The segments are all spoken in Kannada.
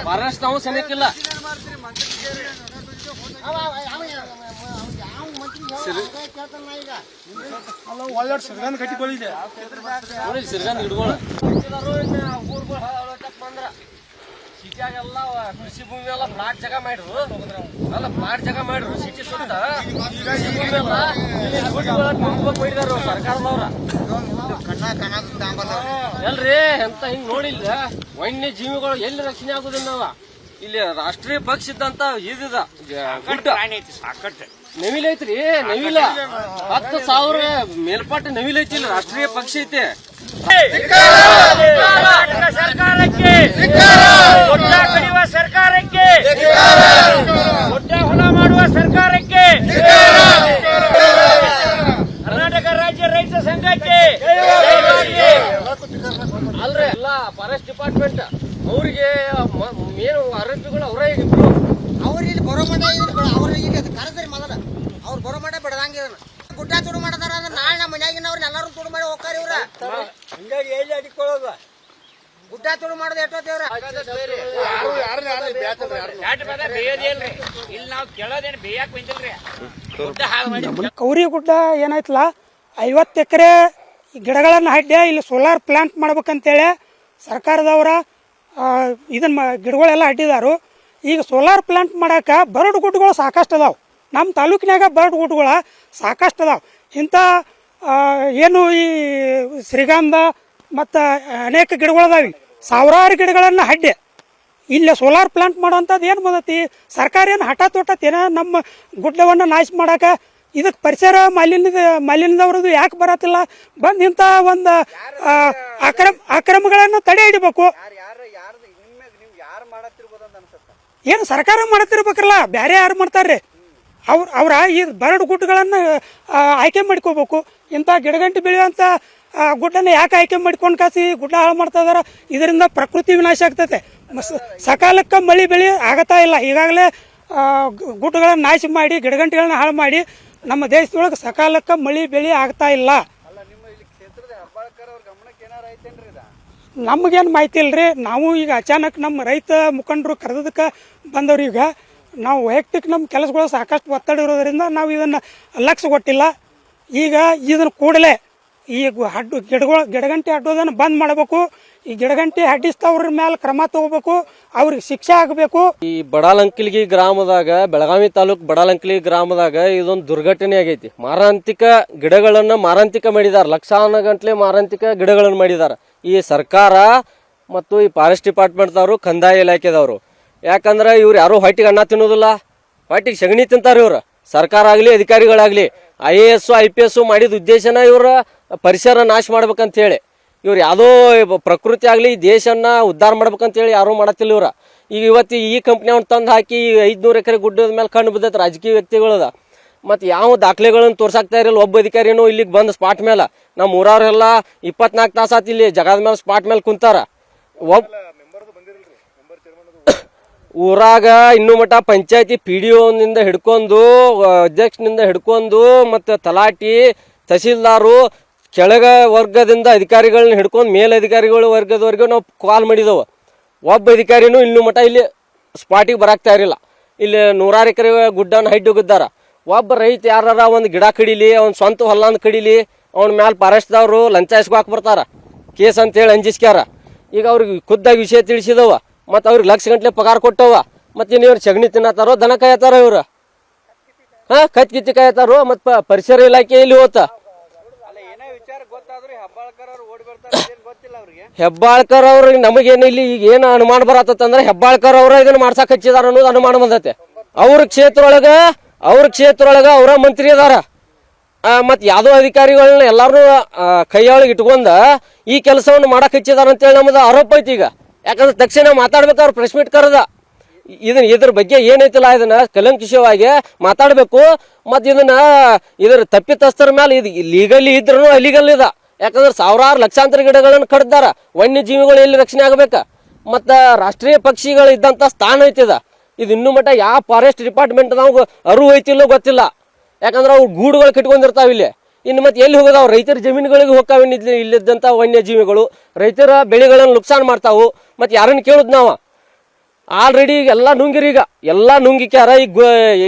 ಮಹಾರಾಷ್ಟ್ರ ನಾವು ಸನಿಯಕ್ಕಿಲ್ಲ ಒಳ್ಳೆ ಸಿರ್ಗಂದ್ ಕಟ್ಟಿಕೊಳ್ಳಿದೆ ಸಿರ್ಗಂದ್ ಹಿಡ್ಗಳು ಬಂದ್ರ ಸಿಟಿಯಾಗೆಲ್ಲ ಕೃಷಿ ಭೂಮಿ ಎಲ್ಲ ಫ್ಲಾಟ್ ಜಾಗ ಮಾಡ್ರು ಅಲ್ಲ ಫ್ಲಾಟ್ ಜಾಗ ಮಾಡ್ರು ಸಿಟಿ ಸುತ್ತ ಕೃಷಿ ಭೂಮಿ ಎಲ್ಲ ಮಾಡಿದಾರ ಸರ್ಕಾರದವ್ರ ಎಲ್ರಿ ಎಂತ ಹಿಂಗ್ ನೋಡಿಲ್ಲ ವನ್ಯ ಜೀವಿಗಳು ಎಲ್ಲಿ ರಕ್ಷಣೆ ಆಗುದಿಲ್ಲ ನಾವ ಇಲ್ಲಿ ರಾಷ್ಟ್ರೀಯ ಪಕ್ಷ ಇದ್ದಂತ ಇದ ಗುಡ್ಡ ನವಿಲ್ ಐತ್ರಿ ನವಿಲ 10,000 ಮೇಲ್ಪಟ್ಟ ನವಿಲ್ ಐತಿ ಇಲ್ಲಿ ರಾಷ್ಟ್ರೀಯ ಪಕ್ಷ ಐತಿ ಸರ್ಕಾರಕ್ಕೆ ಗುಡ್ಡ ಕಡಿಯುವ ಸರ್ಕಾರಕ್ಕೆ ಗುಡ್ಡ ಹೊಲ ಮಾಡುವ ಸರ್ಕಾರಕ್ಕೆ ಕರ್ನಾಟಕ ರಾಜ್ಯ ರೈತ ಸಂಘಕ್ಕೆ ಅಲ್ರಿ ಎಲ್ಲ ಫಾರೆಸ್ಟ್ ಡಿಪಾರ್ಟ್ಮೆಂಟ್ ಅವ್ರಿಗೆ ಏನು ಆರೋಪಿಗಳು ಅವರೇ ಇಬ್ರು ಅವ್ರಿಗೆ ಬರೋ ಮಠ ಅವ್ರಿಗೆ ಕರೆದ್ರಿ ಮೊದಲ ಅವ್ರು ಬರೋ ಮಠ ಬಿಡದಂಗ ಗುಡ್ಡ ತುಡು ಮಾಡದಾರ ಅಂದ್ರೆ ನಾಳೆ ನಮ್ಮ ಮನ್ಯಾಗಿನವ್ರನ್ನ ಎಲ್ಲಾರು ತುಡು ಮಾಡಿ ಹೋಗ್ತಾರ ಇವ್ರ ಹಿಂಗಾಗಿ ಎಲ್ಲಿ ಅಡಿಕೊಳ್ಳೋದು ಗುಡ್ಡ ತುಡು ಮಾಡೋದು ಎಷ್ಟೋದೇವ್ರ ಇಲ್ಲಿ ನಾವು ಕೇಳೋದೇನು ಬೇಯಕ್ ಬಂದಿಲ್ರಿ ಕೌರಿ ಗುಡ್ಡ ಏನಾಯ್ತಲ್ಲ 50 ಎಕರೆ ಗಿಡಗಳನ್ನು ಹಡ್ಡೆ ಇಲ್ಲಿ ಸೋಲಾರ್ ಪ್ಲಾಂಟ್ ಮಾಡ್ಬೇಕಂತೇಳಿ ಸರ್ಕಾರದವರ ಇದನ್ನ ಗಿಡಗಳೆಲ್ಲ ಅಡ್ಡಿದಾರು. ಈಗ ಸೋಲಾರ್ ಪ್ಲಾಂಟ್ ಮಾಡಕ್ಕೆ ಬರಡು ಗುಡ್ಡಗಳು ಸಾಕಷ್ಟು ಅದಾವೆ. ನಮ್ಮ ತಾಲೂಕಿನಾಗ ಬರಡು ಗುಡ್ಡಗಳು ಸಾಕಷ್ಟು ಅದಾವೆ. ಇಂಥ ಏನು ಈ ಶ್ರೀಗಂಧ ಮತ್ತು ಅನೇಕ ಗಿಡಗಳದಾವೆ. ಸಾವಿರಾರು ಗಿಡಗಳನ್ನು ಹಡ್ಡೆ ಇಲ್ಲೇ ಸೋಲಾರ್ ಪ್ಲಾಂಟ್ ಮಾಡೋವಂಥದ್ದು ಏನು ಬಂದತಿ ಸರ್ಕಾರ ಏನು ಹಠಾತ್ ಏನೋ ನಮ್ಮ ಗುಡ್ಡವನ್ನು ನಾಶ ಮಾಡೋಕೆ ಇದಕ್ಕೆ ಪರಿಸರ ಮಾಲಿನ್ಯದವ್ರದ್ದು ಯಾಕೆ ಬರತ್ತಿಲ್ಲ ಬಂದು ಇಂಥ ಒಂದು ಅಕ್ರಮಗಳನ್ನು ತಡೆ ಹಿಡಿಬೇಕು. ಏನು ಸರ್ಕಾರ ಮಾಡತ್ತಿರ್ಬೇಕಲ್ಲ, ಬೇರೆ ಯಾರು ಮಾಡ್ತಾರೆ? ಅವ್ರ ಈ ಬರಡು ಗುಡ್ಡಗಳನ್ನು ಆಯ್ಕೆ ಮಾಡ್ಕೋಬೇಕು. ಇಂಥ ಗಿಡಗಂಟಿ ಬೆಳೆಯುವಂಥ ಗುಡ್ಡನ್ನು ಯಾಕೆ ಆಯ್ಕೆ ಮಾಡ್ಕೊಂಡು ಕಾಸಿ ಗುಡ್ಡ ಹಾಳು ಮಾಡ್ತಾ ಇದಾರೆ? ಇದರಿಂದ ಪ್ರಕೃತಿ ವಿನಾಶ ಆಗ್ತೈತೆ. ಸಕಾಲಕ್ಕೆ ಮಳೆ ಬೆಳೆ ಆಗತ್ತಾ ಇಲ್ಲ. ಈಗಾಗಲೇ ಗುಡ್ಡಗಳನ್ನು ನಾಶ ಮಾಡಿ ಗಿಡಗಂಟಿಗಳನ್ನ ಹಾಳು ಮಾಡಿ ನಮ್ಮ ದೇಶದೊಳಗೆ ಸಕಾಲಕ್ಕೆ ಮಳೆ ಬೆಳೆ ಆಗ್ತಾ ಇಲ್ಲ. ನಮಗೇನು ಮಾಹಿತಿ ಇಲ್ರಿ. ನಾವು ಈಗ ಅಚಾನಕ್ ನಮ್ಮ ರೈತ ಮುಖಂಡರು ಕರೆದಕ್ಕೆ ಬಂದವ್ರು. ಈಗ ನಾವು ವೈಯಕ್ತಿಕ ನಮ್ಮ ಕೆಲಸಗಳು ಸಾಕಷ್ಟು ಒತ್ತಡ ಇರೋದರಿಂದ ನಾವು ಇದನ್ನು ಲಕ್ಷ್ಯ ಕೊಟ್ಟಿಲ್ಲ. ಈಗ ಇದನ್ನು ಕೂಡಲೇ ಈ ಗಿಡಗಂಟಿ ಅಡ್ಡೋದನ್ನು ಬಂದ್ ಮಾಡಬೇಕು. ಈ ಗಿಡಗಂಟಿ ಅಡ್ಡಿಸ್ತವ್ರ ಮೇಲೆ ಕ್ರಮ ತಗೋಬೇಕು, ಅವ್ರಿಗೆ ಶಿಕ್ಷೆ ಆಗಬೇಕು. ಈ ಬಡಾಲಂಕಲಿಗಿ ಗ್ರಾಮದಾಗ, ಬೆಳಗಾವಿ ತಾಲೂಕ್ ಬಡಾಲಂಕಲಿ ಗ್ರಾಮದಾಗ ಇದೊಂದು ದುರ್ಘಟನೆ ಆಗೈತಿ. ಮಾರಾಂತಿಕ ಗಿಡಗಳನ್ನ ಮಾರಾಂತಿಕ ಮಾಡಿದಾರ, ಲಕ್ಷಾನ ಗಂಟ್ಲೆ ಮಾರಾಂತಿಕ ಗಿಡಗಳನ್ನು ಮಾಡಿದಾರ ಈ ಸರ್ಕಾರ ಮತ್ತು ಈ ಫಾರೆಸ್ಟ್ ಡಿಪಾರ್ಟ್ಮೆಂಟ್ದವರು, ಕಂದಾಯ ಇಲಾಖೆದವರು. ಯಾಕಂದ್ರೆ ಇವ್ರು ಯಾರು ಹೊಟ್ಟಿಗೆ ಅನ್ನ ತಿನ್ನೋದಿಲ್ಲ, ಹೊಟ್ಟಿಗೆ ಸಗಣಿ ತಿಂತಾರ ಇವ್ರು. ಸರ್ಕಾರ ಆಗಲಿ ಅಧಿಕಾರಿಗಳಾಗ್ಲಿ IAS IPS ಮಾಡಿದ ಉದ್ದೇಶನ ಇವ್ರ ಪರಿಸರ ನಾಶ ಮಾಡ್ಬೇಕಂತ ಹೇಳಿ. ಇವ್ರು ಯಾವುದೋ ಪ್ರಕೃತಿ ಆಗಲಿ ದೇಶನ ಉದ್ಧಾರ ಮಾಡ್ಬೇಕಂತ ಹೇಳಿ ಯಾರು ಮಾಡತ್ತಿಲ್ಲ ಇವ್ರ. ಈಗ ಇವತ್ತು ಈ ಕಂಪ್ನಿಯವ್ನ ತಂದು ಹಾಕಿ 500 ಎಕರೆ ಗುಡ್ಡದ ಮೇಲೆ ಕಣ್ಣು ಬಿದ್ದೈತೆ ರಾಜಕೀಯ ವ್ಯಕ್ತಿಗಳದ. ಮತ್ತು ಯಾವ ದಾಖಲೆಗಳನ್ನು ತೋರ್ಸಾಕ್ತಾ ಇರಲ್ಲ. ಒಬ್ಬ ಅಧಿಕಾರಿನೂ ಇಲ್ಲಿಗೆ ಬಂದು ಸ್ಪಾಟ್ ಮೇಲೆ, ನಮ್ಮ ಊರವ್ರೆಲ್ಲ 24 ತಾಸು ಆತು ಇಲ್ಲಿ ಜಗದ ಮೇಲೆ ಸ್ಪಾಟ್ ಮೇಲೆ ಕುಂತಾರ. ಊರಾಗ ಇನ್ನೂ ಮಟ್ಟ ಪಂಚಾಯತಿ PDOನಿಂದ ಹಿಡ್ಕೊಂಡು, ಅಧ್ಯಕ್ಷನಿಂದ ಹಿಡ್ಕೊಂಡು, ಮತ್ತು ತಲಾಟಿ, ತಹಸೀಲ್ದಾರು, ಕೆಳಗ ವರ್ಗದಿಂದ ಅಧಿಕಾರಿಗಳನ್ನ ಹಿಡ್ಕೊಂಡು ಮೇಲಧಿಕಾರಿಗಳ ವರ್ಗದವರೆಗೂ ನಾವು ಕಾಲ್ ಮಾಡಿದೆವು. ಒಬ್ಬ ಅಧಿಕಾರಿನೂ ಇನ್ನೂ ಮಟ್ಟ ಇಲ್ಲಿ ಸ್ಪಾಟಿಗೆ ಬರಾಕ್ತಾ ಇರಲಿಲ್ಲ. ಇಲ್ಲಿ 100 ಎಕರೆ ಗುಡ್ಡನ ಹೈಟ್ ಹೋಗಿದ್ದಾರ. ಒಬ್ಬ ರೈತ ಯಾರ ಒಂದು ಗಿಡ ಕಡಿಲಿ, ಅವ್ನ ಸ್ವಂತ ಹೊಲಂದು ಕಡಿಲಿ, ಅವ್ನ ಮ್ಯಾಲೆ ಫಾರೆಸ್ಟ್ದವರು ಲಂಚ ಇಸ್ಕೊಕ್ ಬರ್ತಾರ, ಕೇಸ್ ಅಂತೇಳಿ ಅಂಜಿಸ್ಕ್ಯಾರ. ಈಗ ಅವ್ರಿಗೆ ಖುದ್ದಾಗಿ ವಿಷಯ ತಿಳಿಸಿದವ, ಮತ್ತು ಅವ್ರಿಗೆ ಲಕ್ಷ ಗಂಟ್ಲೆ ಪಗಾರ ಕೊಟ್ಟವ. ಮತ್ತು ಇವ್ರು ಸಗಣಿ ತಿನ್ನತ್ತಾರೋ, ದನ ಕಾಯತಾರ ಇವ್ರು, ಕತ್ಕಿತ್ತಿ ಕಾಯತಾರೋ. ಮತ್ತು ಪರಿಸರ ಇಲಾಖೆ ಇಲ್ಲಿ ಹೋತ ಹೆಬ್ಬಾಳ್ಕರ್ ಅವ್ರಿಗೆ ನಮಗೇನು ಇಲ್ಲಿ ಈಗ ಏನು ಅನುಮಾನ ಬರತ್ತಂದ್ರೆ ಹೆಬ್ಬಾಳ್ಕರ್ ಅವ್ರ ಇದನ್ನ ಮಾಡ್ಸಕ್ ಹಚ್ಚಿದಾರ ಅನ್ನೋದು ಅನುಮಾನ ಬಂದತೆ. ಅವ್ರ ಕ್ಷೇತ್ರ ಅವರ ಮಂತ್ರಿ ಅದಾರ. ಮತ್ತು ಯಾವುದೋ ಅಧಿಕಾರಿಗಳನ್ನ ಎಲ್ಲಾರು ಕೈಯೊಳಗೆ ಇಟ್ಕೊಂಡ ಈ ಕೆಲಸವನ್ನು ಮಾಡಕ್ ಹಚ್ಚಿದಾರ ಅಂತೇಳಿ ನಮ್ದು ಆರೋಪ ಐತಿ. ಈಗ ಯಾಕಂದ್ರೆ ತಕ್ಷಣ ಮಾತಾಡ್ಬೇಕು, ಅವ್ರು ಪ್ರೆಸ್ ಮೀಟ್ ಕರೆದ ಇದ್ರ ಬಗ್ಗೆ ಏನೈತಿಲ್ಲ ಇದನ್ನ ಕಲಂಕಿಷವಾಗಿ ಮಾತಾಡ್ಬೇಕು. ಮತ್ತು ಇದ್ರ ತಪ್ಪಿತಸ್ಥರ ಮೇಲೆ ಇದು ಲೀಗಲಿ ಇದ್ರೂ ಅಲೀಗಲ್ ಇದ. ಯಾಕಂದ್ರೆ ಸಾವಿರಾರು ಲಕ್ಷಾಂತರ ಗಿಡಗಳನ್ನು ಕಡ್ದಾರ. ವನ್ಯಜೀವಿಗಳು ಎಲ್ಲಿ ರಕ್ಷಣೆ ಆಗ್ಬೇಕ? ಮತ್ತು ರಾಷ್ಟ್ರೀಯ ಪಕ್ಷಿಗಳು ಇದ್ದಂಥ ಸ್ಥಾನ ಐತಿದ. ಇದು ಇನ್ನೂ ಮಟ್ಟ ಯಾವ ಫಾರೆಸ್ಟ್ ಡಿಪಾರ್ಟ್ಮೆಂಟ್ ನಾವು ಅರಿವು ಐತಿಲ್ಲೋ ಗೊತ್ತಿಲ್ಲ. ಯಾಕಂದ್ರೆ ಅವು ಗೂಡುಗಳು ಕಟ್ಕೊಂಡಿರ್ತಾವ ಇಲ್ಲಿ. ಇನ್ನು ಮತ್ತೆ ಎಲ್ಲಿ ಹೋಗೋದಾವ್? ರೈತರ ಜಮೀನುಗಳಿಗೆ ಹೋಗ್ತಾವ ಇಲ್ಲಿದ್ದಂಥ ವನ್ಯಜೀವಿಗಳು ರೈತರ ಬೆಳೆಗಳನ್ನು ನುಕ್ಸಾನ್ ಮಾಡ್ತಾವು. ಮತ್ತೆ ಯಾರನ್ನು ಕೇಳುದು ನಾವು? ಆಲ್ರೆಡಿ ಎಲ್ಲ ನುಂಗಿರಿ, ಈಗ ಎಲ್ಲ ನುಂಗಿಕ್ಯಾರ. ಈಗ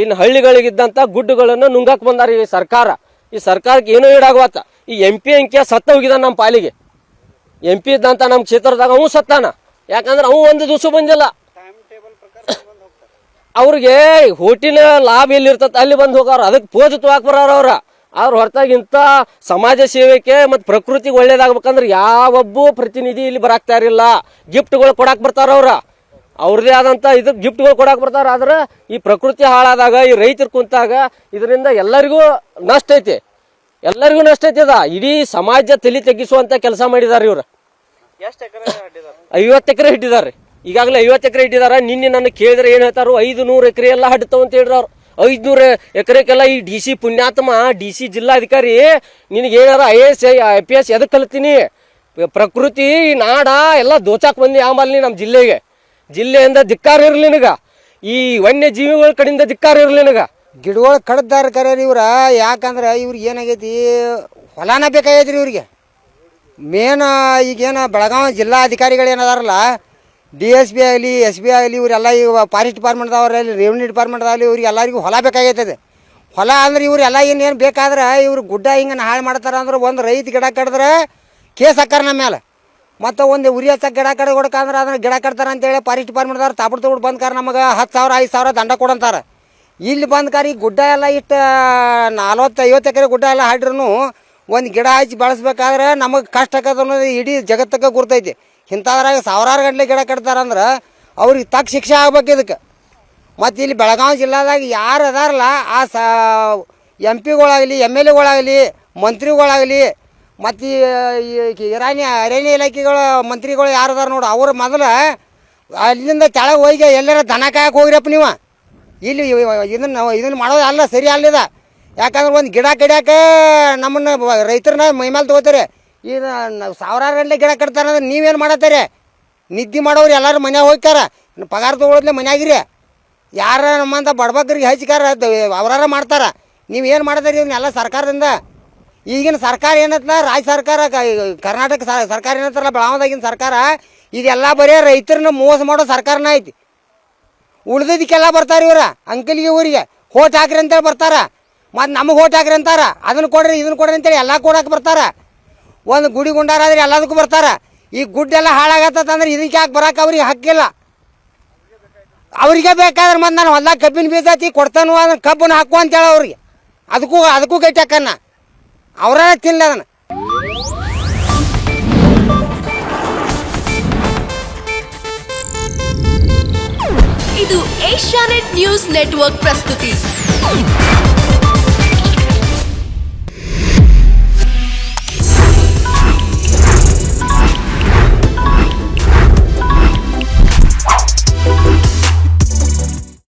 ಇನ್ನು ಹಳ್ಳಿಗಳಿಗಿದ್ದಂಥ ಗುಡ್ಡುಗಳನ್ನು ನುಂಗಾಕ್ ಬಂದಾರ ಈ ಸರ್ಕಾರ. ಈ ಸರ್ಕಾರಕ್ಕೆ ಏನೋ ಈಡಾಗುವತ್ತ. ಈ MP ಅಂಕಿಯ ಸತ್ತ ಹೋಗಿದಾನ ನಮ್ಮ ಪಾಲಿಗೆ. MP ಇದ್ದಂತ ನಮ್ಮ ಕ್ಷೇತ್ರದಾಗ ಅವನು ಸತ್ತಾನ. ಯಾಕಂದ್ರೆ ಅವು ಒಂದು ದಿವಸ ಬಂದಿಲ್ಲ. ಅವ್ರಿಗೆ ಹೋಟಿನ ಲಾಭ ಎಲ್ಲಿ ಇರ್ತದೆ ಅಲ್ಲಿ ಬಂದು ಹೋಗಾರ. ಅದಕ್ಕೆ ಪೋಜ್ ತುವಾಕ್ ಬರೋರು ಅವ್ರ ಹೊರತಾಗಿ ಇಂಥ ಸಮಾಜ ಸೇವೆಗೆ ಮತ್ತು ಪ್ರಕೃತಿಗೆ ಒಳ್ಳೇದಾಗ್ಬೇಕಂದ್ರೆ ಯಾವೊಬ್ಬ ಪ್ರತಿನಿಧಿ ಇಲ್ಲಿ ಬರಾಕ್ತಾರಿಲ್ಲ. ಗಿಫ್ಟ್ಗಳು ಕೊಡಾಕ್ ಬರ್ತಾರ ಅವ್ರದೇ ಆದಂಥ ಇದು ಗಿಫ್ಟ್ಗಳು ಕೊಡಾಕ್ ಬರ್ತಾರ. ಆದ್ರೆ ಈ ಪ್ರಕೃತಿ ಹಾಳಾದಾಗ, ಈ ರೈತರು ಕುಂತಾಗ ಇದರಿಂದ ಎಲ್ಲರಿಗೂ ನಷ್ಟ ಐತಿ. ಎಲ್ಲರಿಗೂ ನಷ್ಟ ಐತಿ. ಇಡೀ ಸಮಾಜ ತಲೆ ತೆಗಿಸುವಂತ ಕೆಲಸ ಮಾಡಿದಾರೆ ಇವ್ರು. 50 ಎಕರೆ ಹಿಟ್ಟಿದಾರೆ. ಈಗಾಗಲೇ 50 ಎಕರೆ ಇಟ್ಟಿದಾರ. ನಿನ್ನೆ ನನ್ನ ಕೇಳಿದ್ರೆ ಏನ್ ಹೇಳ್ತಾರು, 500 ಎಕರೆ ಎಲ್ಲ ಹಡ್ತಾವ ಅಂತ ಹೇಳ್ರಿ ಅವ್ರು. 500 ಎಕರೆಗೆಲ್ಲ ಈ DC ಪುಣ್ಯಾತ್ಮ DC ಜಿಲ್ಲಾಧಿಕಾರಿ ನಿನಗೆ ಏನಾರ IAS IPS ಎದಕ್ಕೆ ಕಲ್ತೀನಿ? ಪ್ರಕೃತಿ ನಾಡ ಎಲ್ಲ ದೋಚಾಕ್ ಬಂದಿ ಆಮೇಲೆ ನಮ್ಮ ಜಿಲ್ಲೆಯಿಂದ ಧಿಕ್ಕಾರ ಇರ್ಲಿ ನಿನಗ. ಈ ವನ್ಯಜೀವಿಗಳ ಕಡೆಯಿಂದ ಧಿಕ್ಕಾರ ಇರ್ಲಿ ನಿನಗ. ಗಿಡಗಳು ಕಡ್ದಾರ ಕರ್ಯಾರ ಇವ್ರ. ಯಾಕಂದ್ರೆ ಇವ್ರಿಗೆ ಏನಾಗೈತಿ, ಹೊಲಾನ ಬೇಕಾಗೈತ್ರಿ ಇವ್ರಿಗೆ. ಮೇನ್ ಈಗೇನು ಬೆಳಗಾವಿ ಜಿಲ್ಲಾ ಅಧಿಕಾರಿಗಳು ಏನದಾರಲ್ಲ, DSP ಆಗಲಿ SB ಆಗಲಿ, ಇವರೆಲ್ಲ ಈಗ ಫಾರೆಸ್ಟ್ ಡಿಪಾರ್ಟ್ಮೆಂಟ್ದವ್ರಲ್ಲಿ, ರೆವಿನ್ಯೂ ಡಿಪಾರ್ಟ್ಮೆಂಟ್ದಾಗಲಿ, ಇವ್ರಿಗೆ ಎಲ್ಲರಿಗೂ ಹೊಲ ಬೇಕಾಗೈತದೆ. ಹೊಲ ಅಂದ್ರೆ ಇವರೆಲ್ಲ ಏನು ಬೇಕಾದ್ರೆ ಇವ್ರು ಗುಡ್ಡ ಹಿಂಗೆ ಹಾಳು ಮಾಡ್ತಾರೆ. ಅಂದ್ರೆ ಒಂದು ರೈತ ಗಿಡ ಕಡಿದ್ರೆ ಕೇಸ್ ಹಾಕಾರ ನಮ್ಮ ಮೇಲೆ. ಮತ್ತು ಒಂದು ಉರಿ ಹಚ್ಚಕ್ಕೆ ಗಿಡ ಕಡೆ ಕೊಡಕಂದ್ರೆ ಅದನ್ನ ಗಿಡ ಕಟ್ತಾರೆ ಅಂತೇಳಿ ಫಾರೆಸ್ಟ್ ಡಿಪಾರ್ಟ್ಮೆಂಟ್ದವ್ರು ತಾಪಡ್ ತಗೊಂಡು ಬಂದ್ಕಾರ ನಮಗೆ 10,000 5,000 ದಂಡ ಕೊಡಂತಾರೆ. ಇಲ್ಲಿ ಬಂದ್ಕಾರ ಈ ಗುಡ್ಡ ಎಲ್ಲ ಇಷ್ಟು 40-50 ಎಕರೆ ಗುಡ್ಡ ಎಲ್ಲ ಹಾಡ್ರೂ ಒಂದು ಗಿಡ ಹಚ್ಚಿ ಬೆಳೆಸ್ಬೇಕಾದ್ರೆ ನಮಗೆ ಕಷ್ಟ ಆಕದ ಅನ್ನೋದು ಇಡೀ ಜಗತ್ತಕ್ಕೆ ಗುರ್ತೈತಿ. ಇಂಥದ್ರಾಗ ಸಾವಿರಾರು ಗಂಟಲೆ ಗಿಡ ಕಟ್ತಾರಂದ್ರೆ ಅವ್ರಿಗೆ ತಕ್ಕ ಶಿಕ್ಷೆ ಆಗ್ಬೇಕು ಇದಕ್ಕೆ. ಮತ್ತು ಇಲ್ಲಿ ಬೆಳಗಾವಿ ಜಿಲ್ಲಾದಾಗ ಯಾರು ಅದಾರಲ್ಲ ಆ MP ಗಳಾಗಲಿ MLAಗಳಾಗಲಿ ಮಂತ್ರಿಗಳಾಗಲಿ ಮತ್ತು ಈ ಅರಣ್ಯ ಇಲಾಖೆಗಳ ಮಂತ್ರಿಗಳು ಯಾರು ಅದಾರ ನೋಡು, ಅವ್ರು ಮೊದಲು ಅಲ್ಲಿಂದ ಕೆಳಗೆ ಹೋಗಿ ಎಲ್ಲಾರ ದನ ಕಾಯಕ್ಕೆ ಹೋಗ್ರಪ್ಪ ನೀವು. ಇಲ್ಲಿ ಇದನ್ನು ಮಾಡೋದು ಅಲ್ಲ, ಸರಿ ಅಲ್ಲಿದ. ಯಾಕಂದ್ರೆ ಒಂದು ಗಿಡ ಕಡಿಯೋಕೆ ನಮ್ಮನ್ನು ರೈತರನ್ನ ಮೈಮೇಲೆ ತೊಗೋತಾರೆ. ಈಗ ಸಾವಿರಾರು ಗಂಟೆ ಗಿಡ ಕಟ್ತಾರೆ ಅಂದ್ರೆ ನೀವೇನು ಮಾಡತ್ತಾರೆ? ನಿದ್ದೆ ಮಾಡೋರು ಎಲ್ಲರೂ ಮನ್ಯಾಗ ಹೋಗ್ತಾರ, ಪಗಾರ ತೊಗೊಳೋದ್ಲೆ ಮನ್ಯಾಗಿರಿ. ಯಾರ ನಮ್ಮಂಥ ಬಡಬಗ್ಗರಿಗೆ ಹಚ್ಕಾರ ಅವರಾರ ಮಾಡ್ತಾರ. ನೀವೇನು ಮಾಡತ್ತೀರಿ? ಇವನ್ನೆಲ್ಲ ಸರ್ಕಾರದಿಂದ. ಈಗಿನ ಸರ್ಕಾರ ಏನತ್ತಲ್ಲ, ರಾಜ್ಯ ಸರ್ಕಾರ, ಕರ್ನಾಟಕ ಸರ್ಕಾರ ಏನತ್ತಲ್ಲ, ಬೆಳಗಾವಿದಾಗಿನ ಸರ್ಕಾರ, ಇದೆಲ್ಲ ಬರೀ ರೈತರನ್ನ ಮೋಸ ಮಾಡೋ ಸರ್ಕಾರನ ಐತಿ. ಉಳ್ದಿದ್ದಕ್ಕೆಲ್ಲ ಬರ್ತಾರೆ ಇವ್ರ ಅಂಕಲ್ಗೆ ಊರಿಗೆ ಹೋಟ್ ಹಾಕ್ರಿ ಅಂತೇಳಿ ಬರ್ತಾರ. ಮತ್ತು ನಮಗೆ ಹೋಟ್ ಹಾಕ್ರಿ ಅಂತಾರ. ಅದನ್ನು ಕೊಡ್ರಿ ಇದನ್ನು ಕೊಡ್ರಿ ಅಂತೇಳಿ ಎಲ್ಲ ಕೊಡಕ್ಕೆ ಬರ್ತಾರ. ಒಂದು ಗುಡಿ ಗುಂಡಾರಾದ್ರೆ ಎಲ್ಲದಕ್ಕೂ ಬರ್ತಾರ. ಈ ಗುಡ್ಡೆಲ್ಲ ಹಾಳಾಗತ್ತಂದ್ರೆ ಇದಕ್ಕೆ ಯಾಕೆ ಬರೋಕೆ ಅವ್ರಿಗೆ ಹಕ್ಕಿಲ್ಲ. ಅವ್ರಿಗೆ ಬೇಕಾದ್ರೆ ಮತ್ತು ನಾನು ಹೊಲ್ದಾಗ ಕಬ್ಬಿನ ಬೀಜ ಹಚ್ಚಿ ಕೊಡ್ತಾನು, ಅದನ್ನು ಕಬ್ಬನ್ನು ಹಾಕು ಅಂತೇಳಿ ಅವ್ರಿಗೆ. ಅದಕ್ಕೂ ಗಟ್ಟಿ ಹಾಕನ್ನ ಅವರ ತಿನ್ನಲ ಅದನ್ನು. ಇದು ಏಷ್ಯಾನೆಟ್ ನ್ಯೂಸ್ ನೆಟ್ವರ್ಕ್ ಪ್ರಸ್ತುತಿ.